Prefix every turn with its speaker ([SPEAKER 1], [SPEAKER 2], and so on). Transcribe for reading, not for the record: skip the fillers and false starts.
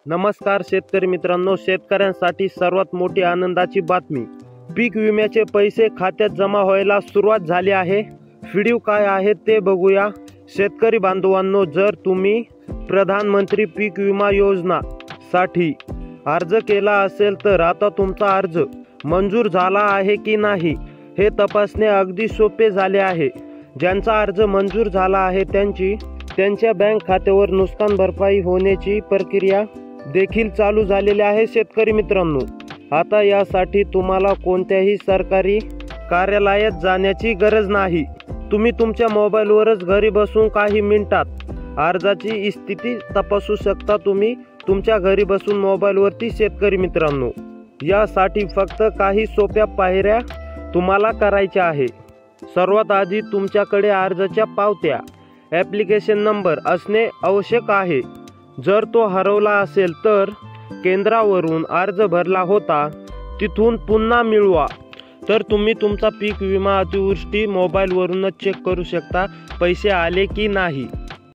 [SPEAKER 1] नमस्कार शेतकरी मित्रांनो, शेतकऱ्यांसाठी सर्वात मोठी आनंदाची बातमी, पीक विम्याचे पैसे खात्यात जमा व्हायला सुरुवात झाली आहे। व्हिडिओ काय आहे ते बघूया। शेतकरी बांधवांनो, जर तुम्ही प्रधानमंत्री पीक विमा योजना साठी अर्ज केला असेल तर आता तुमचा अर्ज मंजूर झाला आहे की नाही हे तपासणे अगदी सोपे झाले आहे। ज्यांचा अर्ज मंजूर झाला आहे त्यांच्या बँक खात्यावर नुकसान भरपाई होण्याची प्रक्रिया देखील चालू झालेली आहे। शेतकरी मित्रांनो, आता यासाठी तुम्हाला कोणत्याही सरकारी कार्यालयात जाण्याची गरज नाही। तुम्ही तुमच्या मोबाईलवरच घरी बसून काही मिनिटात अर्जाची स्थिती तपासू शकता। तुम्ही तुमच्या घरी बसून मोबाईलवरती शेतकरी मित्रांनो, यासाठी फक्त काही सोप्या पायऱ्या तुम्हाला करायच्या आहे। सर्वात आधी तुमच्याकडे अर्जाच्या पावत्या ॲप्लिकेशन नंबर असणे आवश्यक आहे। जर तो हरवला असेल तर केंद्रावरून अर्ज भरला होता तिथून पुन्हा मिळवा। तर तुम्ही तुमचा पीक विमा अतिवृष्टी मोबाईलवरूनच चेक करू शकता पैसे आले की नाही।